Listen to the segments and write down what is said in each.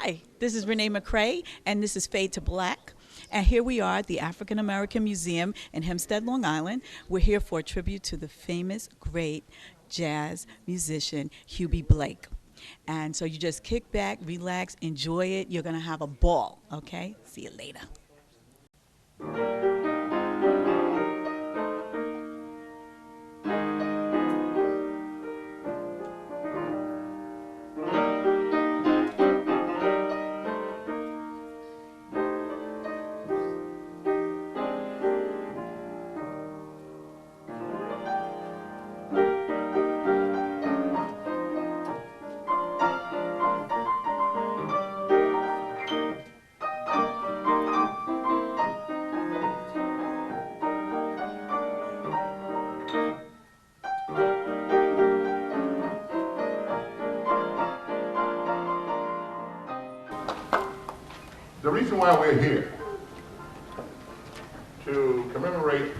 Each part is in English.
Hi, this is Renee McCrae, and this is Fade to Black. And here we are at the African American Museum in Hempstead, Long Island. We're here for a tribute to the famous, great jazz musician, Eubie Blake. And so you just kick back, relax, enjoy it. You're going to have a ball, okay? See you later. The reason why we're here, to commemorate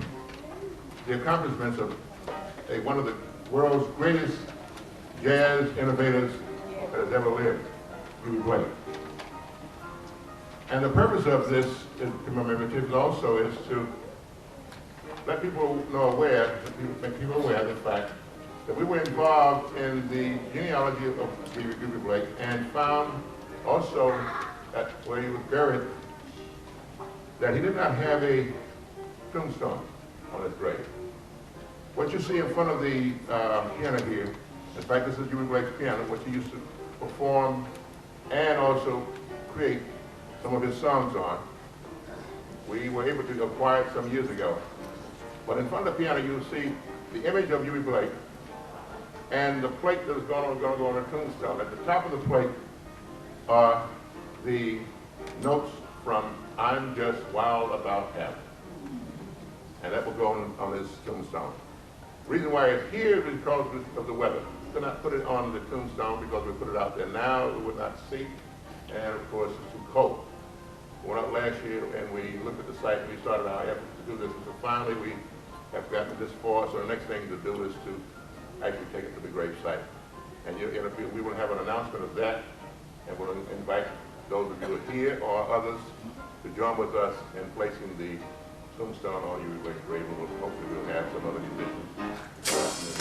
the accomplishments of one of the world's greatest jazz innovators that has ever lived, Eubie Blake. And the purpose of this commemorative also is to let people make people aware of the fact that we were involved in the genealogy of Eubie Blake and found also that where he was buried, that he did not have a tombstone on his grave. What you see in front of the piano here, in fact this is Eubie Blake's piano, which he used to perform and also create some of his songs on. We were able to acquire it some years ago. But in front of the piano you'll see the image of Eubie Blake and the plate that is going to go on the tombstone. At the top of the plate are the notes from I'm Just Wild About Heaven. And that will go on his tombstone. The reason why it's here is because of the weather. We could not put it on the tombstone because we put it out there now, we would not see. And of course it's too cold. We went out last year and we looked at the site and we started our efforts to do this. And so finally we have gotten this far. So the next thing to do is to actually take it to the grave site. And we will have an announcement of that, and we'll invite those of you who are here or others to join with us in placing the tombstone on Eubie Blake's grave. Hopefully we'll have some other musicians.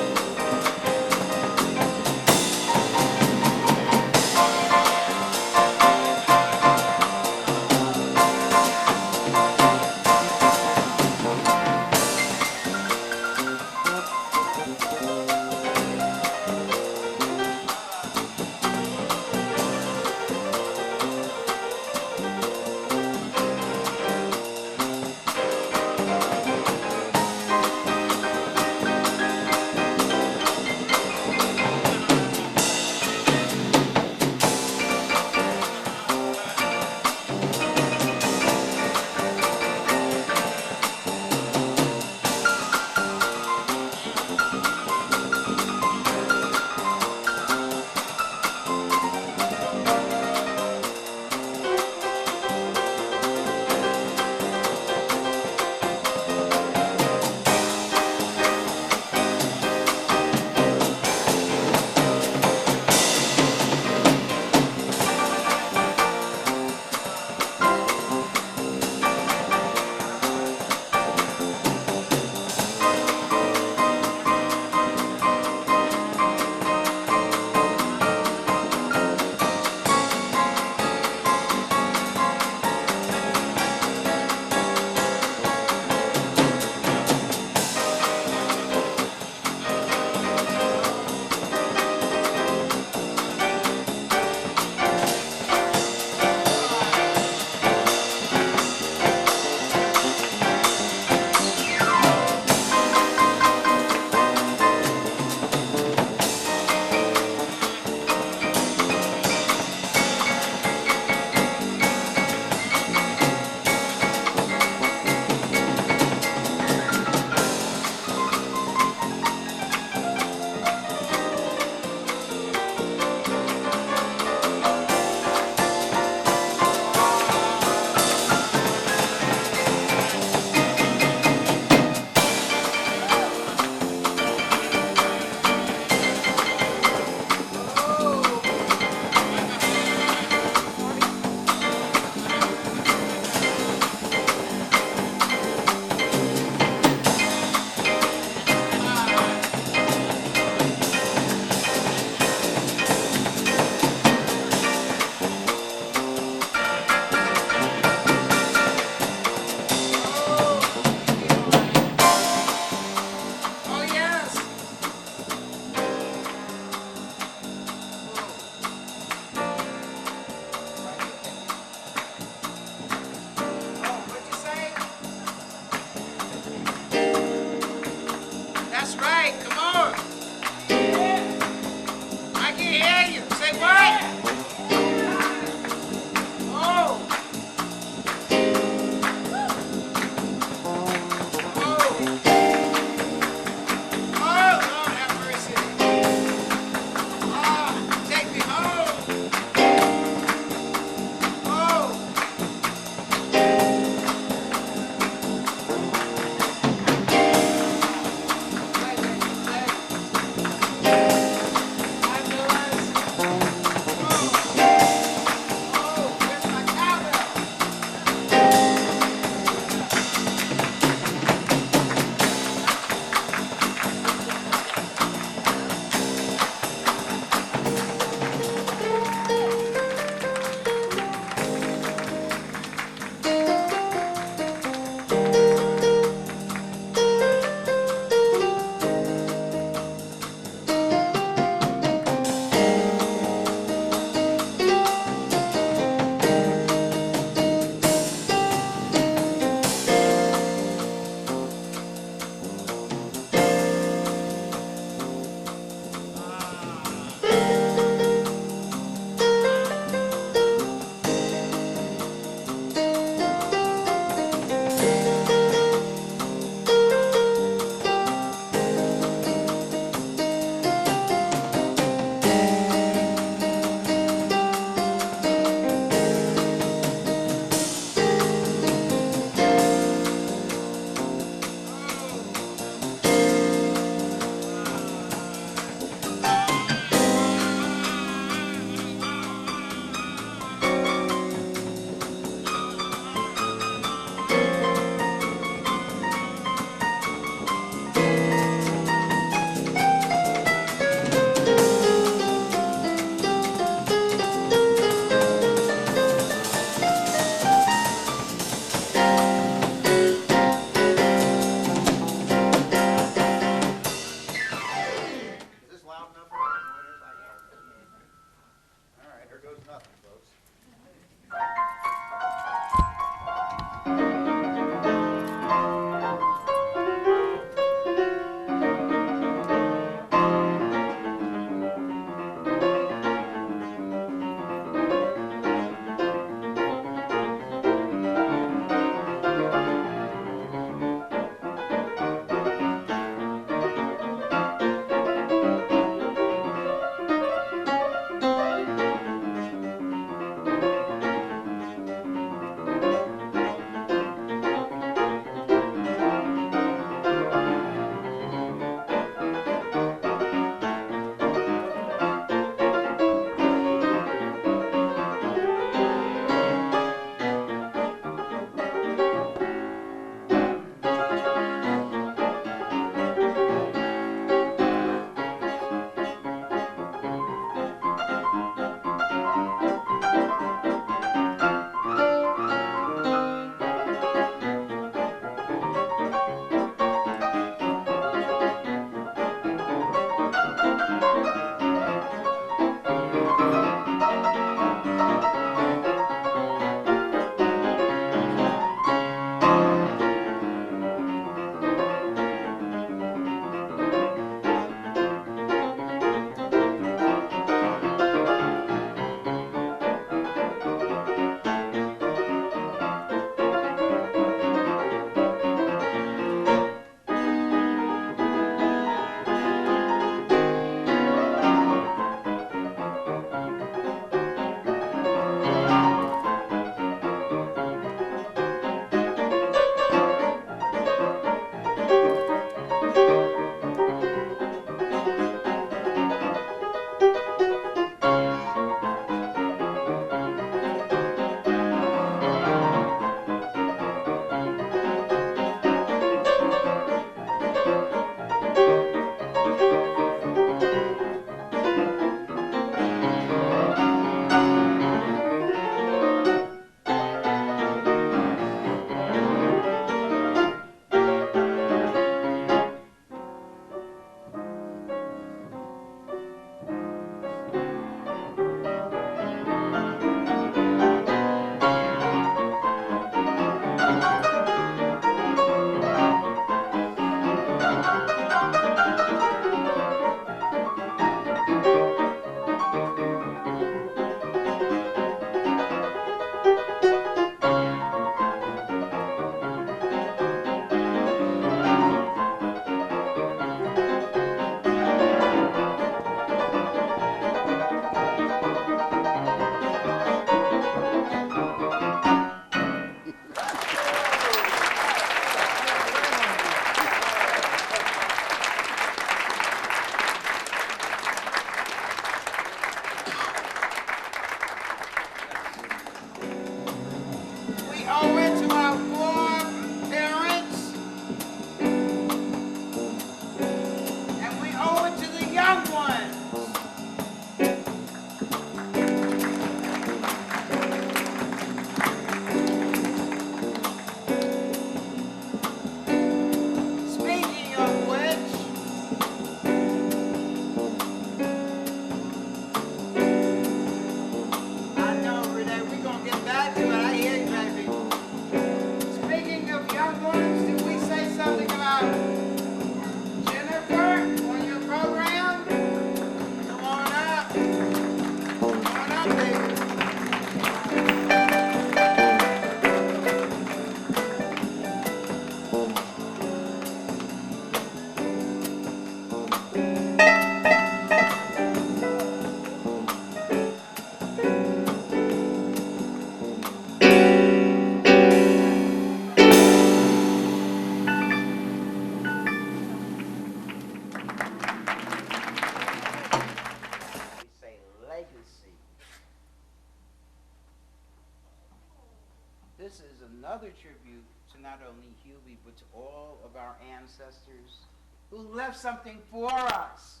This is another tribute to not only Eubie, but to all of our ancestors who left something for us.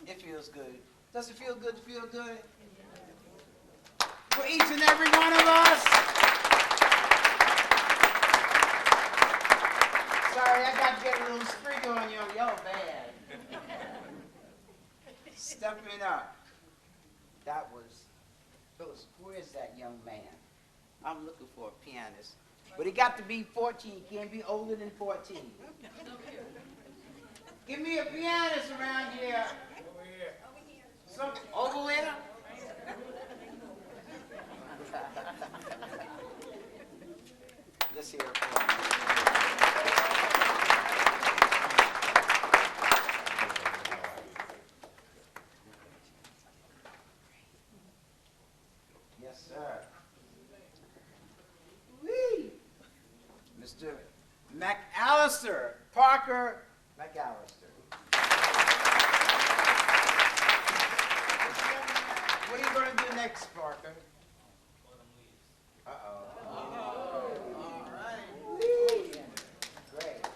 It feels good. Does it feel good to feel good? For each and every one of us. Sorry, I got to get a little sprinkle on your yellow bad. Stepping up. That was, where's that young man? I'm looking for a pianist. But he got to be 14. He can't be older than 14. Give me a pianist around here. Some, over there? Let's hear it for him. Yes, sir. Whee! Mr. McAllister, Parker McAllister. What are you going to do next, Parker? Uh-oh. All right. Whee! Great.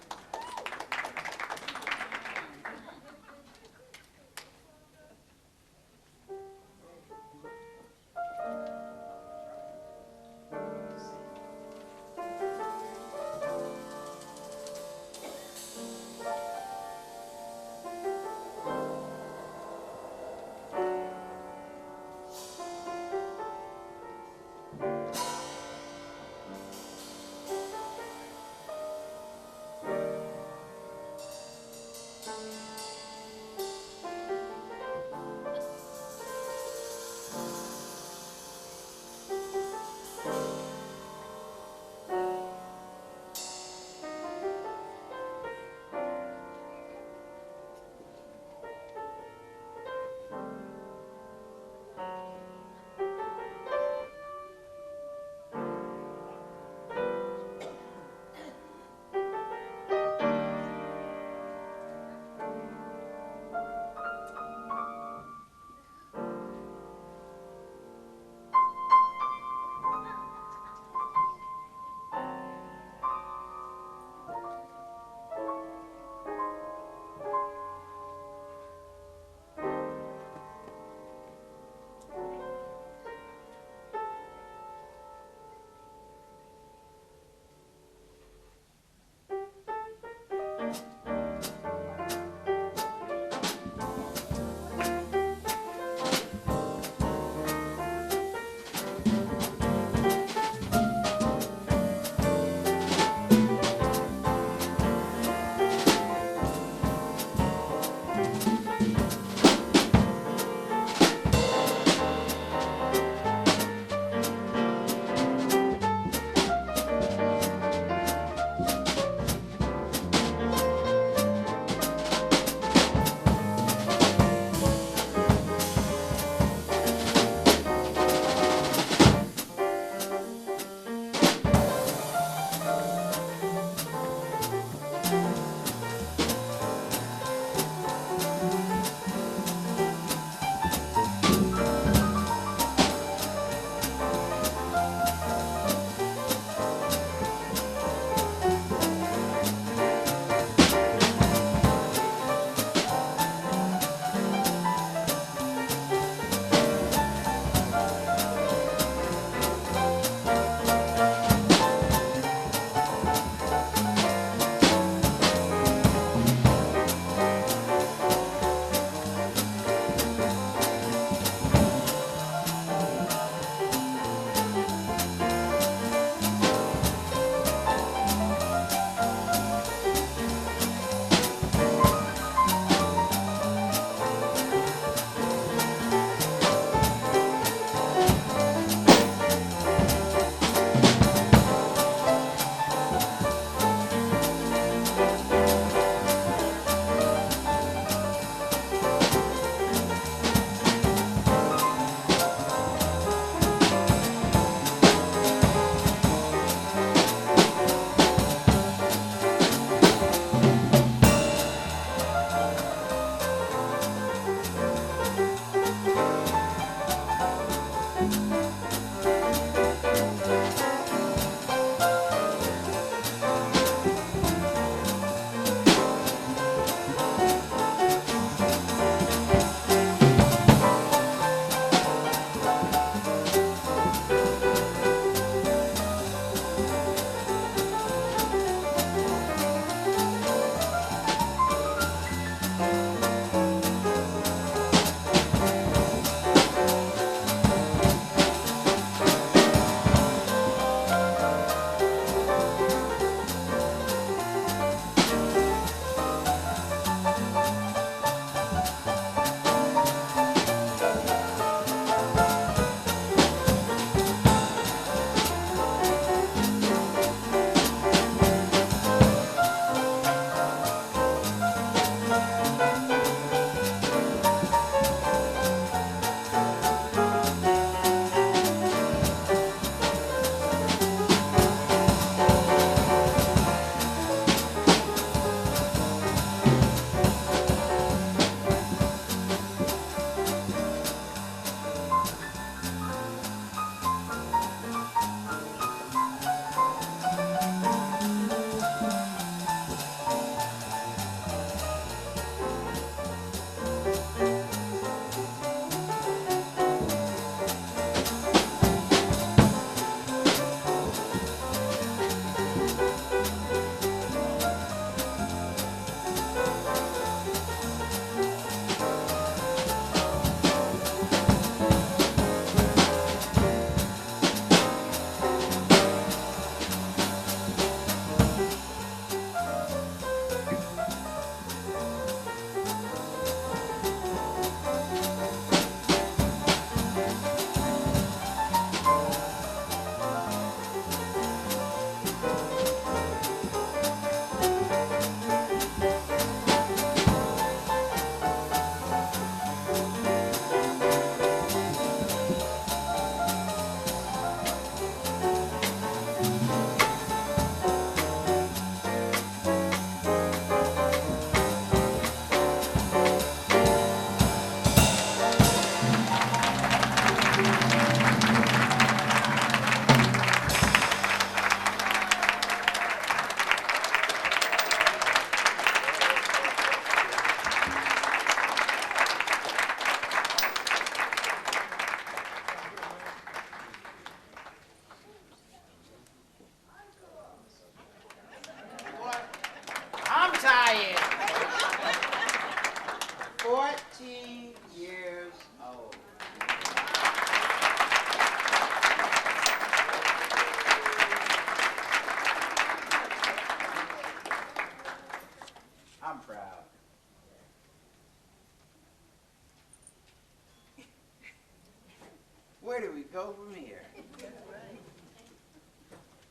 do we go from here?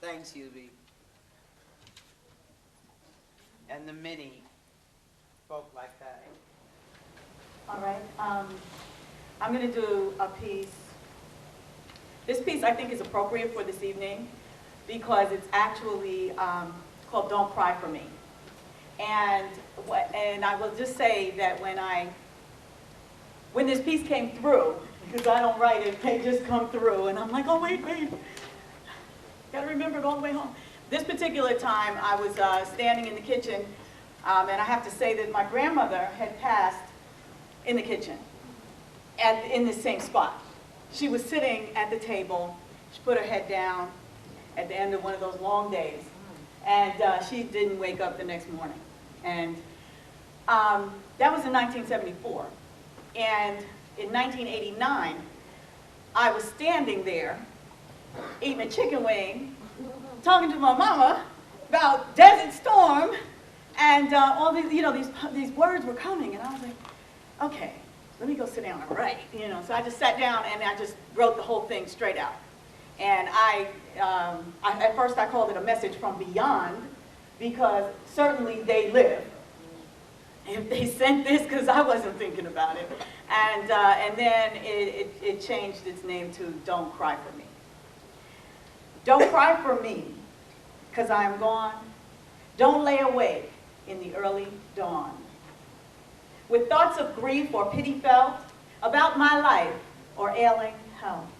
Thanks, Eubie. And the many folk like that. All right. I'm going to do a piece. This piece I think is appropriate for this evening because it's actually called Don't Cry for Me. And I will just say that when this piece came through, because I don't write it, they just come through, and I'm like, oh, wait, got to remember it all the way home. This particular time, I was standing in the kitchen, and I have to say that my grandmother had passed in the kitchen, in the same spot. She was sitting at the table. She put her head down at the end of one of those long days, and she didn't wake up the next morning. And that was in 1974. And in 1989, I was standing there eating a chicken wing, talking to my mama about Desert Storm, and all these, these words were coming, and I was like, okay, let me go sit down and write, So I just sat down and I just wrote the whole thing straight out. And at first I called it a message from beyond, because certainly they live. If they sent this, because I wasn't thinking about it. And then it changed its name to Don't Cry for Me. Don't cry for me, because I am gone. Don't lay awake in the early dawn, with thoughts of grief or pity felt about my life or ailing health.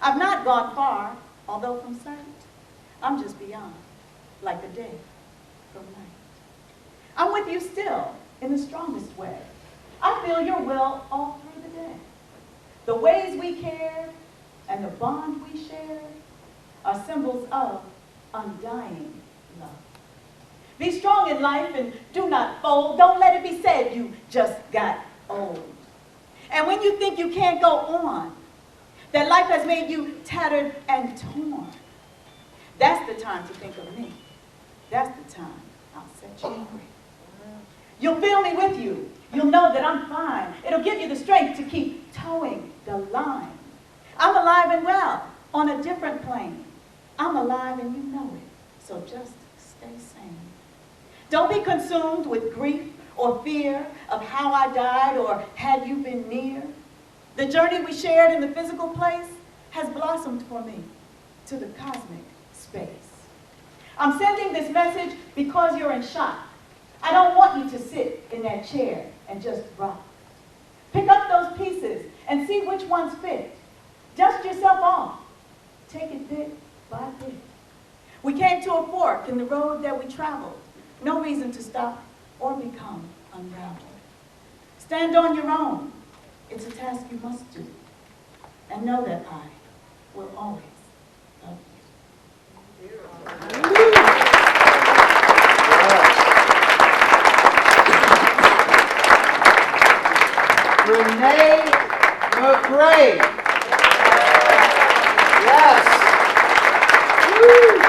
I've not gone far, although from sight, I'm just beyond, like the day from night. I'm with you still, in the strongest way. I feel your will all through the day. The ways we cared and the bond we shared are symbols of undying love. Be strong in life and do not fold. Don't let it be said you just got old. And when you think you can't go on, that life has made you tattered and torn, that's the time to think of me. That's the time I'll set you free. You'll feel me with you. You'll know that I'm fine. It'll give you the strength to keep towing the line. I'm alive and well on a different plane. I'm alive and you know it, so just stay sane. Don't be consumed with grief or fear of how I died or had you been near. The journey we shared in the physical place has blossomed for me to the cosmic space. I'm sending this message because you're in shock. I don't want you to sit in that chair and just rock. Pick up those pieces and see which ones fit. Dust yourself off. Take it bit by bit. We came to a fork in the road that we traveled. No reason to stop or become unraveled. Stand on your own. It's a task you must do. And know that I will always love you. Renee McRae. Yes. Woo.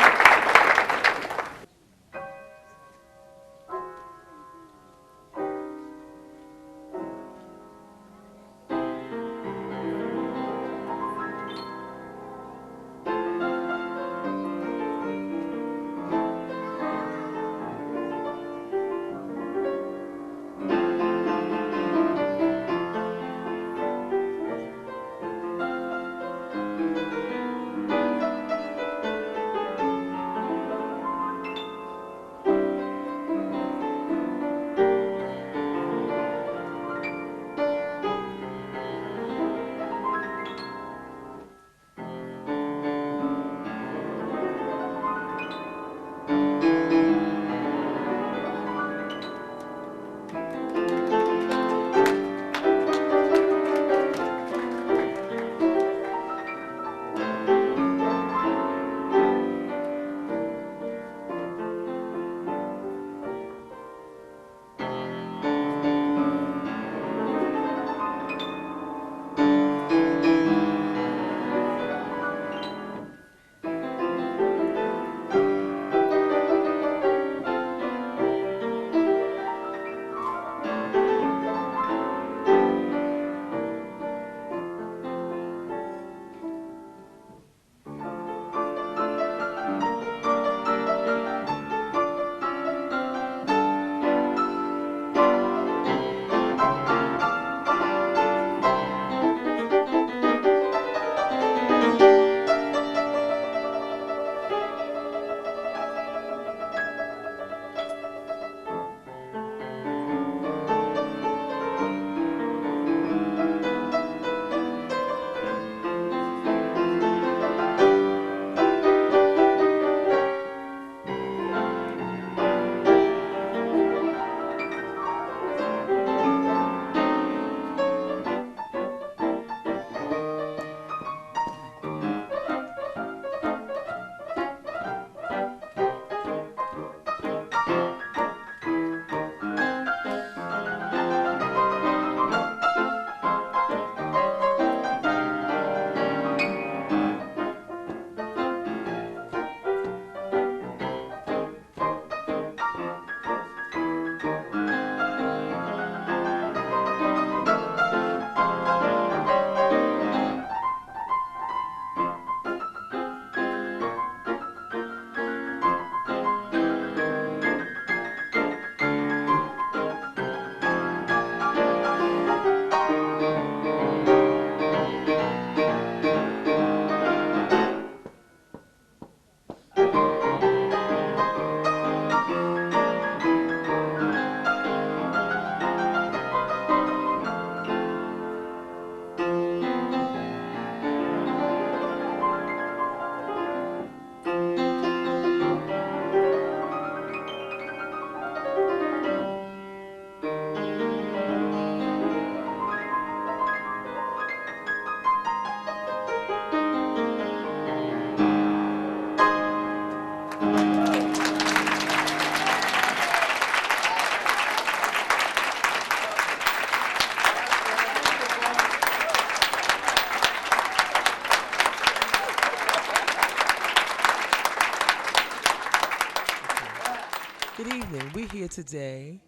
today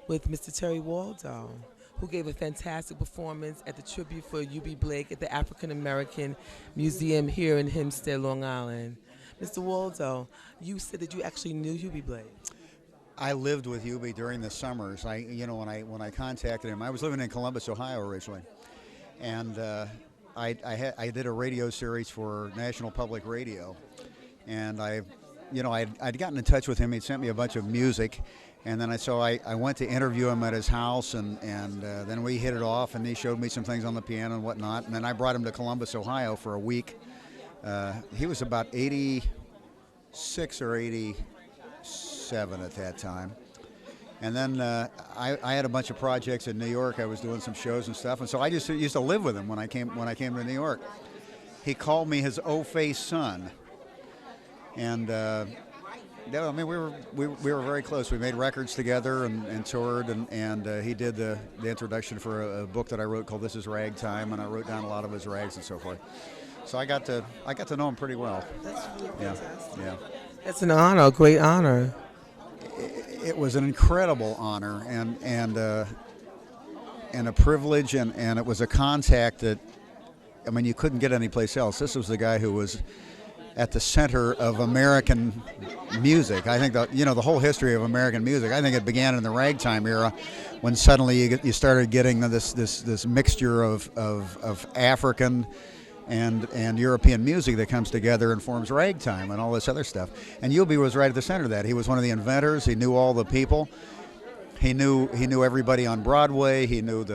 with Mr. Terry Waldo, who gave a fantastic performance at the tribute for Eubie Blake at the African American Museum here in Hempstead, Long Island. Mr. Waldo, you said that you actually knew Eubie Blake. I lived with Eubie during the summers. When I contacted him, I was living in Columbus, Ohio originally, and I did a radio series for National Public Radio, and I'd gotten in touch with him. He'd sent me a bunch of music, and then I went to interview him at his house, and then we hit it off, and he showed me some things on the piano and whatnot, and then I brought him to Columbus, Ohio for a week. He was about 86 or 87 at that time. And then I had a bunch of projects in New York. I was doing some shows and stuff, and so I just used to live with him when I came to New York. He called me his O-faced son, and yeah, I mean we were very close. We made records together and toured, and he did the introduction for a book that I wrote called "This Is Ragtime," and I wrote down a lot of his rags and so forth. So I got to know him pretty well. That's really fantastic. Yeah. That's an honor, a great honor. It was an incredible honor and a privilege, and it was a contact that, I mean, you couldn't get anyplace else. This was the guy who was at the center of American music. I think the whole history of American music, I think it began in the ragtime era, when suddenly you started getting this mixture of African and European music that comes together and forms ragtime and all this other stuff. And Eubie was right at the center of that. He was one of the inventors. He knew all the people. He knew everybody on Broadway. He knew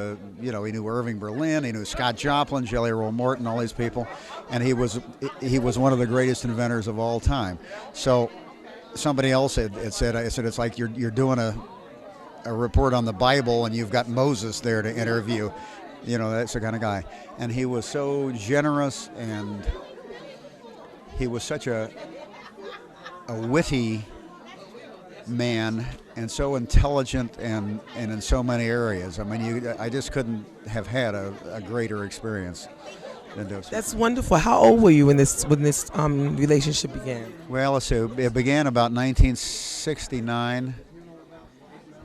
he knew Irving Berlin. He knew Scott Joplin, Jelly Roll Morton, all these people. And he was one of the greatest inventors of all time. So somebody else had said, it's like you're doing a report on the Bible and you've got Moses there to interview. That's the kind of guy. And he was so generous, and he was such a witty man, and so intelligent, and in so many areas. I mean, I just couldn't have had a greater experience than this. That's wonderful. How old were you when this relationship began? Well, let's see. It began about 1969.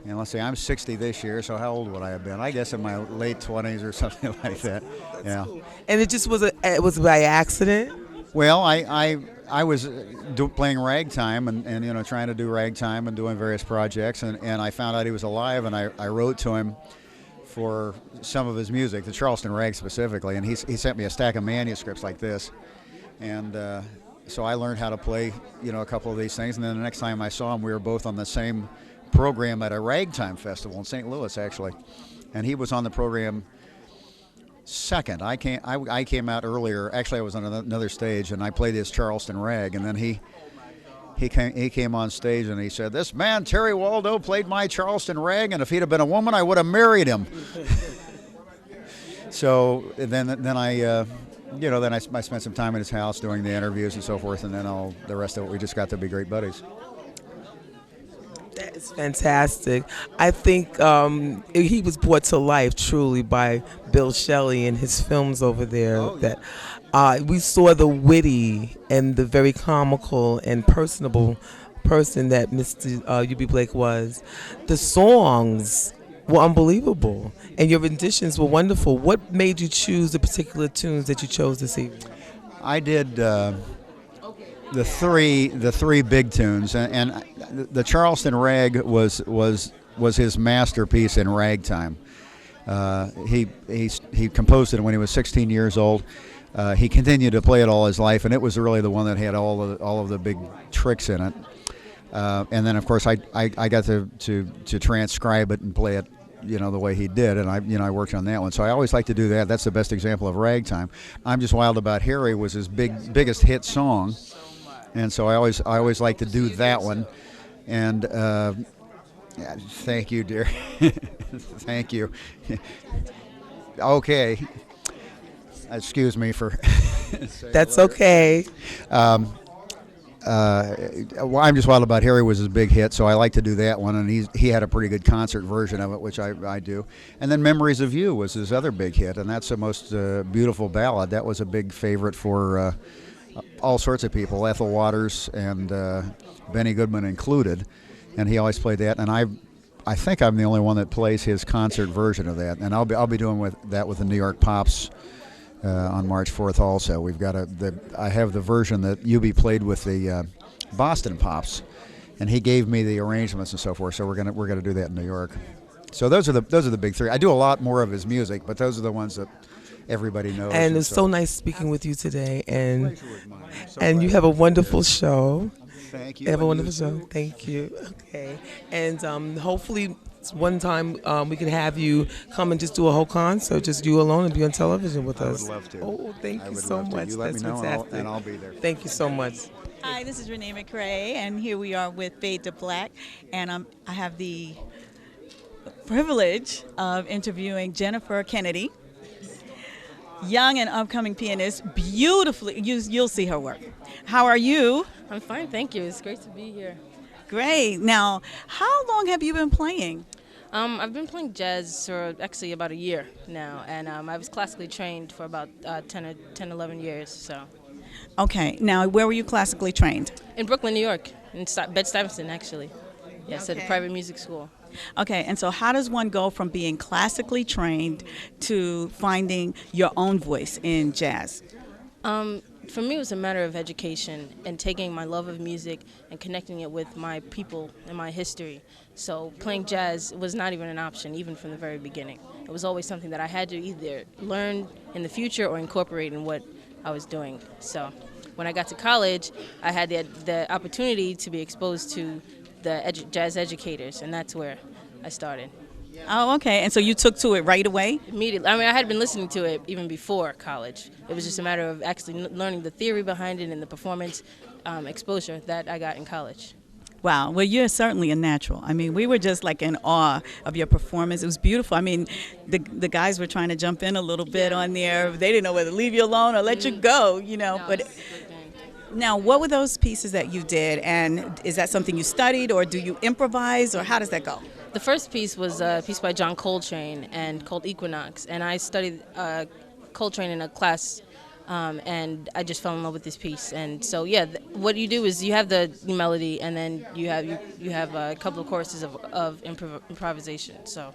And let's see, I'm 60 this year, so how old would I have been? I guess in my late 20s or something like that. Yeah. Cool. And it just it was by accident? Well, I was playing ragtime and trying to do ragtime and doing various projects, and I found out he was alive, and I wrote to him for some of his music, the Charleston Rag specifically, and he sent me a stack of manuscripts like this, and so I learned how to play a couple of these things, and then the next time I saw him, we were both on the same program at a ragtime festival in St. Louis, actually, and he was on the program second. I came out earlier. Actually, I was on another stage, and I played his Charleston Rag, and then he came on stage and he said, "This man Terry Waldo played my Charleston Rag, and if he'd have been a woman, I would have married him." So then I spent some time at his house doing the interviews and so forth, and then the rest of it, we just got to be great buddies. That is fantastic. I think he was brought to life truly by Bill Shelley and his films over there. Oh, yeah. That we saw the witty and the very comical and personable person that Mr. Eubie Blake was. The songs were unbelievable, and your renditions were wonderful. What made you choose the particular tunes that you chose this evening? I did the three big tunes, and the Charleston Rag was his masterpiece in ragtime. He composed it when he was 16 years old. He continued to play it all his life, and it was really the one that had all of the big tricks in it. And then, of course, I got to transcribe it and play it, the way he did, and I worked on that one. So I always like to do that. That's the best example of ragtime. "I'm Just Wild About Harry" was his biggest hit song, and so I always like to do that one. And thank you, dear. Thank you. Okay. Excuse me for. That's okay. Well, "I'm Just Wild About Harry" was his big hit, so I like to do that one, and he had a pretty good concert version of it, which I do. And then "Memories of You" was his other big hit, and that's the most beautiful ballad. That was a big favorite for all sorts of people, Ethel Waters and Benny Goodman included, and he always played that. And I think I'm the only one that plays his concert version of that, and I'll be doing that with the New York Pops on March 4th. Also, we've got I have the version that Eubie played with the Boston Pops, and he gave me the arrangements and so forth. So we're gonna do that in New York. So those are the big three. I do a lot more of his music, but those are the ones that everybody knows. And it's so nice speaking with you today, and Pleasure was mine. So and you glad. have a wonderful show. Thank you. You have a and wonderful you show. too. Thank you. Okay, and hopefully one time we can have you come and just do a whole concert, just you alone, and be on television with I would us. love to. Oh, thank I you would so love to. much. You let That's me know, fantastic. and I'll be there. Thank you so much. Hi, this is Renee McCrae, and here we are with Fade-to-Black, and I have the privilege of interviewing Jennifer Kennedy, young and upcoming pianist, beautifully. You'll see her work. How are you? I'm fine, thank you. It's great to be here. Great. Now, how long have you been playing? I've been playing jazz for actually about a year now, and I was classically trained for about 10, 11 years. So, Okay. Now, where were you classically trained? in Brooklyn, New York, in Bed-Stuy, actually. Yes, at a Okay. private music school. Okay. And so, how does one go from being classically trained to finding your own voice in jazz? For me, it was a matter of education and taking my love of music and connecting it with my people and my history. So playing jazz was not even an option, even from the very beginning. It was always something that I had to either learn in the future or incorporate in what I was doing. So when I got to college, I had the opportunity to be exposed to the jazz educators, and that's where I started. Oh, okay. And so you took to it right away? Immediately. I mean, I had been listening to it even before college. It was just a matter of actually learning the theory behind it and the performance exposure that I got in college. Wow. Well, you're certainly a natural. I mean, we were just like in awe of your performance. It was beautiful. I mean, the guys were trying to jump in a little bit on there. They didn't know whether to leave you alone or let you go, No, but it's a good thing. now, what were those pieces that you did? And is that something you studied, or do you improvise, or how does that go? The first piece was a piece by John Coltrane and called Equinox, and I studied Coltrane in a class, and I just fell in love with this piece. And so, yeah, what you do is you have the melody, and then you have a couple of choruses of improvisation. So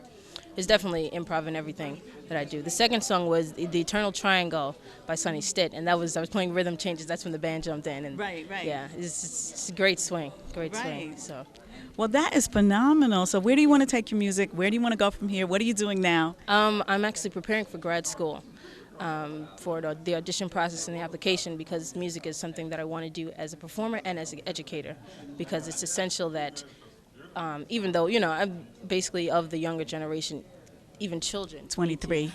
it's definitely improv in everything that I do. The second song was The Eternal Triangle by Sonny Stitt, and I was playing rhythm changes. That's when the band jumped in. And Right. yeah, it's a great swing, swing. Right. So. Well, that is phenomenal. So where do you want to take your music? Where do you want to go from here? What are you doing now? I'm actually preparing for grad school for the audition process and the application, because music is something that I want to do as a performer and as an educator, because it's essential that even though, I'm basically of the younger generation, even children. 23.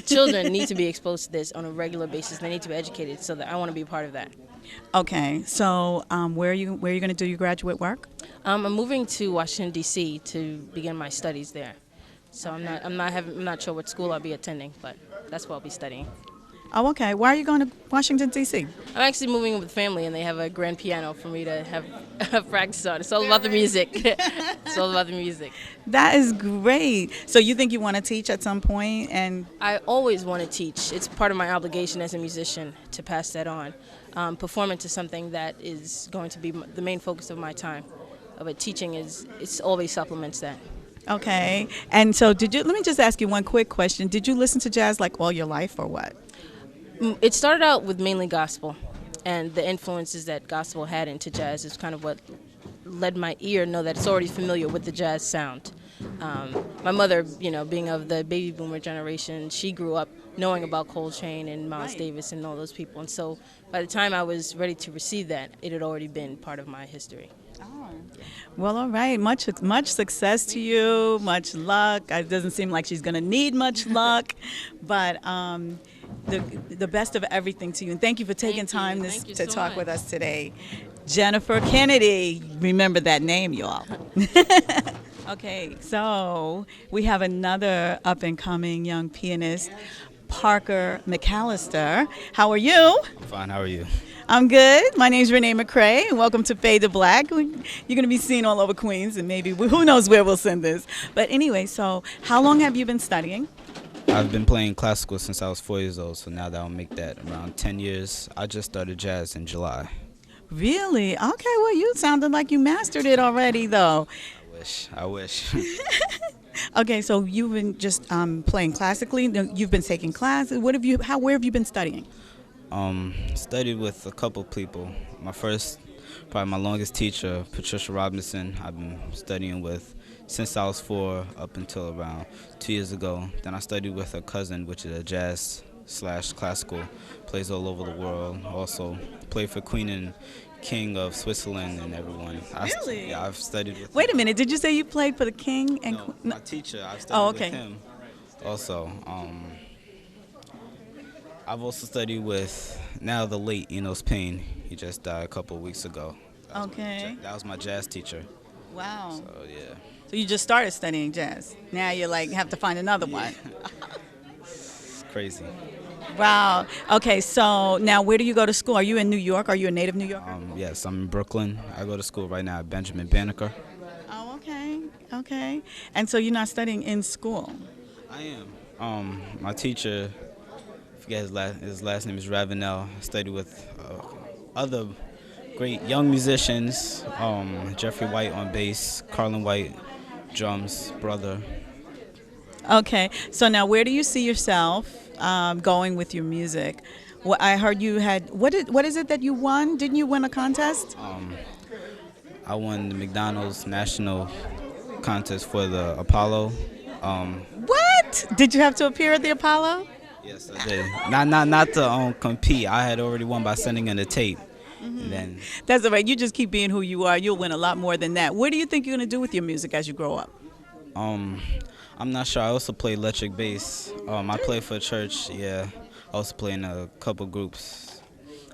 Children need to be exposed to this on a regular basis. They need to be educated, so that I want to be a part of that. Okay. So where are you going to do your graduate work? I'm moving to Washington, D.C. to begin my studies there. So I'm not sure what school I'll be attending, but that's what I'll be studying. Oh, okay. Why are you going to Washington, D.C.? I'm actually moving in with family, and they have a grand piano for me to have practice on. It's all about the music. It's all about the music. That is great. So you think you want to teach at some point? And I always want to teach. It's part of my obligation as a musician to pass that on. Performance is something that is going to be the main focus of my time, but teaching it's always supplements that. okay. And so let me just ask you one quick question. Did you listen to jazz like all your life, or what? It started out with mainly gospel, and the influences that gospel had into jazz is kind of what led my ear know that it's already familiar with the jazz sound. My mother, being of the baby boomer generation, she grew up knowing about Coltrane and Miles Right. Davis and all those people. And so by the time I was ready to receive that, it had already been part of my history. Well, all right. Much success to you. Much luck. It doesn't seem like she's going to need much luck, but the best of everything to you. And thank you for taking Thank you. time Thank you to so talk much. with us today. Jennifer Kennedy. Remember that name, y'all. Okay, so we have another up-and-coming young pianist, Parker McAllister. How are you? Fine, how are you? I'm good. My name's Renee McCrae, and welcome to Fade to Black. You're going to be seen all over Queens, and maybe who knows where we'll send this. But anyway, so how long have you been studying? I've been playing classical since I was 4 years old, so now that'll make that around 10 years. I just started jazz in July. Really? Okay, well, you sounded like you mastered it already, though. I wish. Okay, so you've been just playing classically. You've been taking classes. Where have you been studying? Studied with a couple people. Probably my longest teacher, Patricia Robinson, I've been studying with since I was 4 up until around 2 years ago. Then I studied with a cousin, which is a jazz/classical, plays all over the world. Also played for Queen and King of Switzerland and everyone. Really? Yeah, I've studied with Wait a minute. Did you say you played for the king? And No, my teacher, I've Oh, studied okay. with him. Also, I've also studied with now the late Enos Payne. He just died a couple of weeks ago. Okay. That was my jazz teacher. Wow. So yeah, So you just started studying jazz. Now you have to find another one. it's crazy. Wow. Okay. So now where do you go to school? Are you in New York? Are you a native New Yorker? Yes, I'm in Brooklyn. I go to school right now at Benjamin Banneker. Oh, okay. Okay. And so you're not studying in school? I am. My teacher, I forget his last name is Ravenel. I studied with other great young musicians. Jeffrey White on bass, Carlin White drums, brother. Okay. So now where do you see yourself going with your music? Well, I heard you had, what is it that you won? Didn't you win a contest? I won the McDonald's National Contest for the Apollo. What? Did you have to appear at the Apollo? Yes, I did. Not to compete. I had already won by sending in a tape. And then That's all right. You just keep being who you are. You'll win a lot more than that. What do you think you're going to do with your music as you grow up? I'm not sure. I also play electric bass. I play for a church. Yeah, I also play in a couple groups.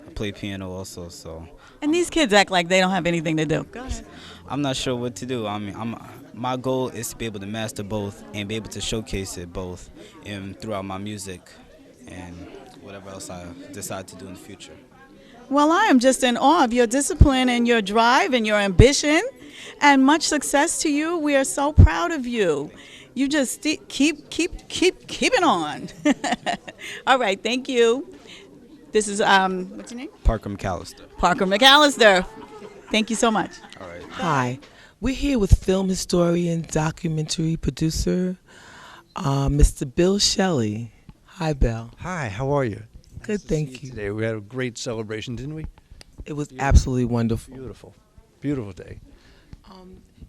I play piano also. So And these kids act like they don't have anything to do. Go ahead. I'm not sure what to do. I mean, my goal is to be able to master both and be able to showcase it both throughout my music and whatever else I decide to do in the future. Well, I am just in awe of your discipline and your drive and your ambition, and much success to you. We are so proud of you. You just keep it on. All right, thank you. This is what's your name? Parker McAllister. Parker McAllister. Thank you so much. All right. Hi, we're here with film historian, documentary producer, Mr. Bill Shelley. Hi, Bill. Hi, how are you? Good, thank you. Today we had a great celebration, didn't we? It was absolutely wonderful. Beautiful, beautiful day.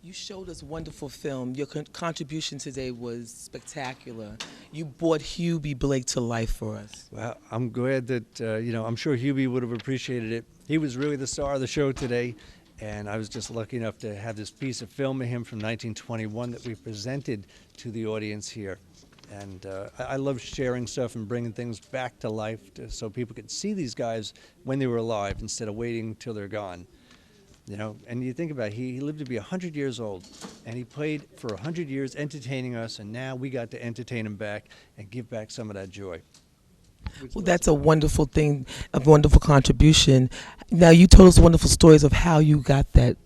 You showed us wonderful film. Your contribution today was spectacular. You brought Eubie Blake to life for us. Well, I'm glad that, I'm sure Hubie would have appreciated it. He was really the star of the show today, and I was just lucky enough to have this piece of film of him from 1921 that we presented to the audience here. And I love sharing stuff and bringing things back to life so people could see these guys when they were alive instead of waiting till they're gone. You know, and you think about it, he lived to be 100 years old, and he played for 100 years entertaining us, and now we got to entertain him back and give back some of that joy. Well, that's a wonderful thing, a wonderful contribution. Now, you told us wonderful stories of how you got that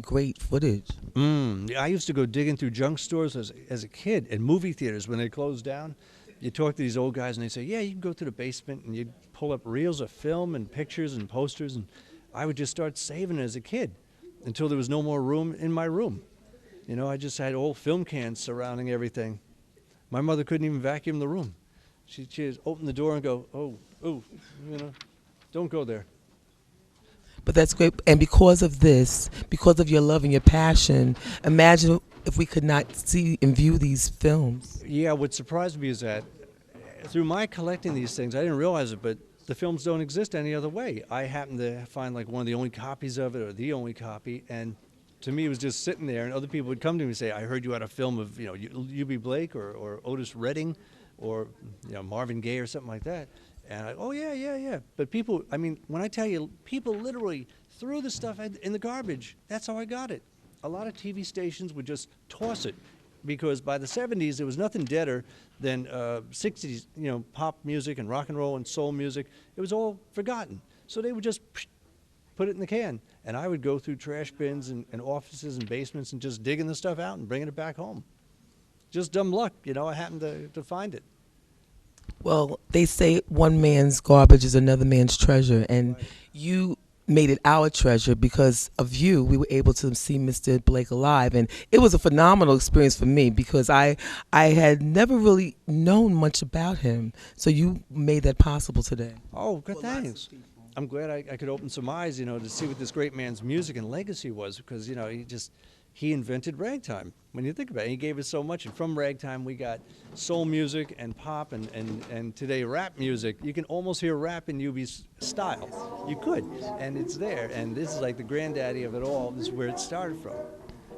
great footage. I used to go digging through junk stores as a kid and movie theaters when they closed down. You talk to these old guys, and they say, yeah, you can go to the basement, and you'd pull up reels of film and pictures and posters, and I would just start saving it as a kid until there was no more room in my room. You know, I just had old film cans surrounding everything. My mother couldn't even vacuum the room. She'd just open the door and go, oh, don't go there. But that's great. And because of this, because of your love and your passion, imagine if we could not see and view these films. Yeah, what surprised me is that through my collecting these things, I didn't realize it, but the films don't exist any other way. I happened to find like one of the only copies of it or the only copy, and to me it was just sitting there, and other people would come to me and say, I heard you had a film of Eubie Blake or Otis Redding or Marvin Gaye or something like that. And oh yeah. But people, I mean, when I tell you, people literally threw the stuff in the garbage. That's how I got it. A lot of TV stations would just toss it, because by the 70s there was nothing deader than 60s, pop music and rock and roll and soul music. It was all forgotten. So they would just put it in the can. And I would go through trash bins and offices and basements and just digging the stuff out and bringing it back home. Just dumb luck, I happened to find it. Well, they say one man's garbage is another man's treasure, and you made it our treasure. Because of you, we were able to see Mr. Blake alive, and it was a phenomenal experience for me because I had never really known much about him. So you made that possible today. Oh, good, thanks. I'm glad I could open some eyes, to see what this great man's music and legacy was, because, he invented ragtime. When you think about it, he gave us so much, and from ragtime we got soul music and pop and today rap music. You can almost hear rap in Eubie's style. You could, and it's there, and this is like the granddaddy of it all. This is where it started from.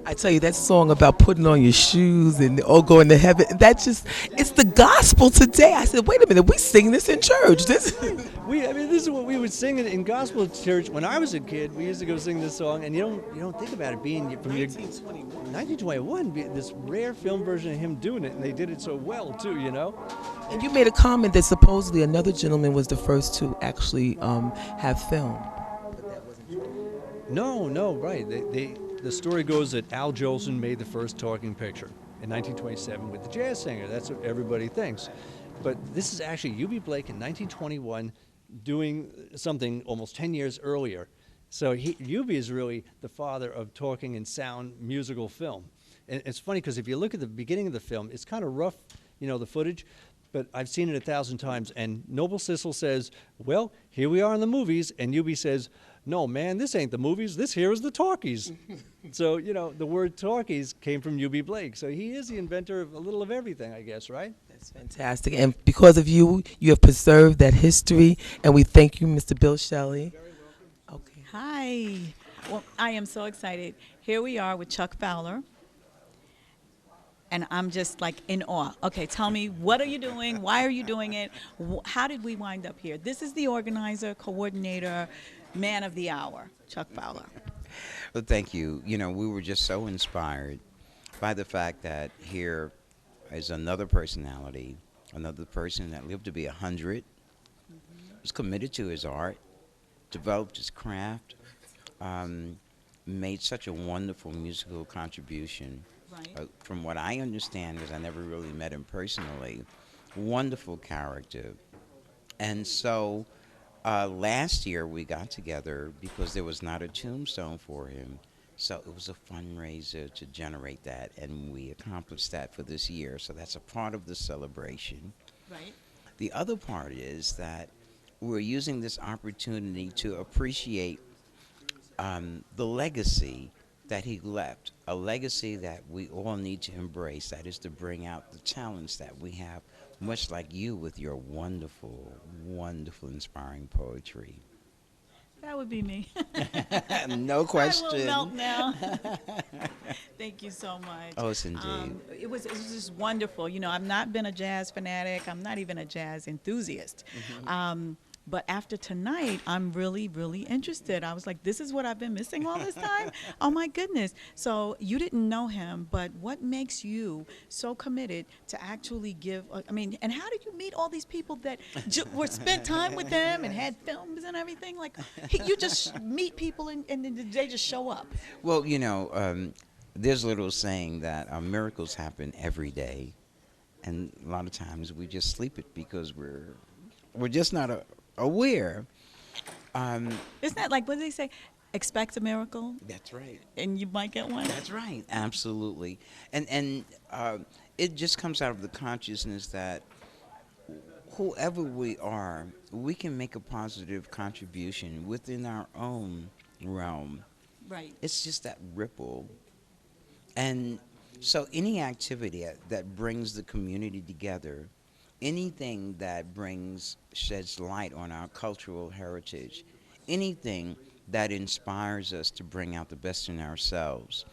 I tell you, that song about putting on your shoes and all going to heaven, it's the gospel today. I said, wait a minute, we sing this in church. This is what we would sing in gospel church when I was a kid. We used to go sing this song, and you don't think about it being from 1921, this rare film version of him doing it, and they did it so well too, And you made a comment that supposedly another gentleman was the first to actually have film. No, right. The story goes that Al Jolson made the first talking picture in 1927 with the jazz singer. That's what everybody thinks. But this is actually Eubie Blake in 1921 doing something almost 10 years earlier. So Eubie is really the father of talking and sound musical film. And it's funny because if you look at the beginning of the film, it's kind of rough, the footage. But I've seen it 1,000 times. And Noble Sissel says, well, here we are in the movies. And Eubie says, no, man, this ain't the movies. This here is the talkies. So, the word talkies came from Eubie Blake. So he is the inventor of a little of everything, I guess, right? That's fantastic. And because of you, you have preserved that history. And we thank you, Mr. Bill Shelley. Very welcome. Okay. Hi. Well, I am so excited. Here we are with Chuck Fowler. And I'm just like in awe. Okay, tell me, what are you doing? Why are you doing it? How did we wind up here? This is the organizer, coordinator, man of the hour, Chuck Fowler. Well, thank you. We were just so inspired by the fact that here is another personality, another person that lived to be 100, was committed to his art, developed his craft, made such a wonderful musical contribution. Right. From what I understand, because I never really met him personally, wonderful character. And so last year we got together because there was not a tombstone for him. So it was a fundraiser to generate that, and we accomplished that for this year. So that's a part of the celebration. Right. The other part is that we're using this opportunity to appreciate the legacy that he left, a legacy that we all need to embrace, that is to bring out the talents that we have, much like you with your wonderful, wonderful, inspiring poetry. That would be me. No question. I will melt now. Thank you so much. Oh, it's indeed. It was just wonderful. I've not been a jazz fanatic. I'm not even a jazz enthusiast. But after tonight, I'm really, really interested. I was like, this is what I've been missing all this time? Oh, my goodness. So you didn't know him, but what makes you so committed to actually give, and how did you meet all these people that spent time with them and had films and everything? Like, you just meet people and they just show up. Well, there's a little saying that miracles happen every day. And a lot of times we just sleep it because we're just not aware. Isn't that like, what do they say? Expect a miracle. That's right. And you might get one. That's right. Absolutely. And it just comes out of the consciousness that whoever we are, we can make a positive contribution within our own realm. Right. It's just that ripple. And so any activity that brings the community together, anything that sheds light on our cultural heritage, anything that inspires us to bring out the best in ourselves.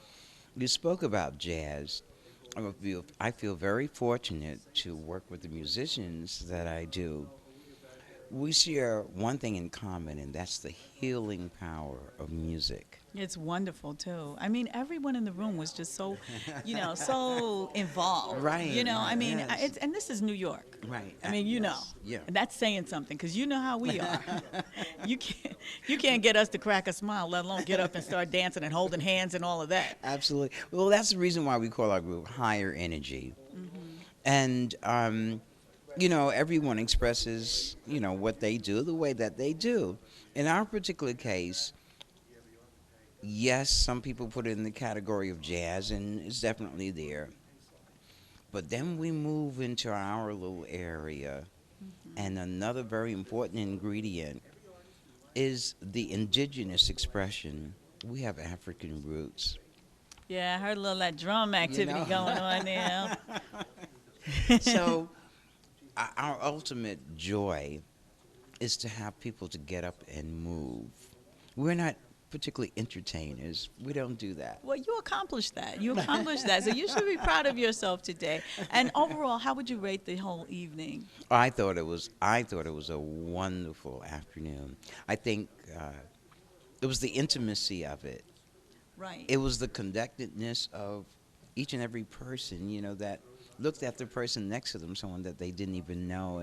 You spoke about jazz. I feel very fortunate to work with the musicians that I do. We share one thing in common, and that's the healing power of music. It's wonderful, too. Everyone in the room was just so, so involved. Right. Yes. And this is New York. Right. Yeah. And that's saying something, because you know how we are. You can't get us to crack a smile, let alone get up and start dancing and holding hands and all of that. Absolutely. Well, that's the reason why we call our group Higher Energy. Mm-hmm. And you know, everyone expresses, you know, what they do the way that they do. In our particular case, yes, some people put it in the category of jazz, and it's definitely there. But then we move into our little area, and another very important ingredient is the indigenous expression. We have African roots. Yeah, I heard a little of that drum activity know. going on there. So, our ultimate joy is to have people to get up and move. We're not particularly entertainers. We don't do that. Well, you accomplished that. You accomplished that. So you should be proud of yourself today. And overall, how would you rate the whole evening? I thought it was a wonderful afternoon. I think it was the intimacy of it. Right. It was the connectedness of each and every person, you know, that looked at the person next to them, someone that they didn't even know,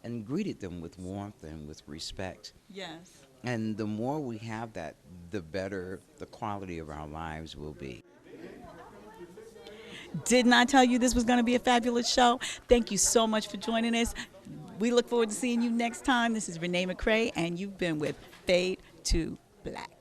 and greeted them with warmth and with respect. Yes. And the more we have that, the better the quality of our lives will be. Didn't I tell you this was going to be a fabulous show? Thank you so much for joining us. We look forward to seeing you next time. This is Renee McCrae, and you've been with Fade to Black.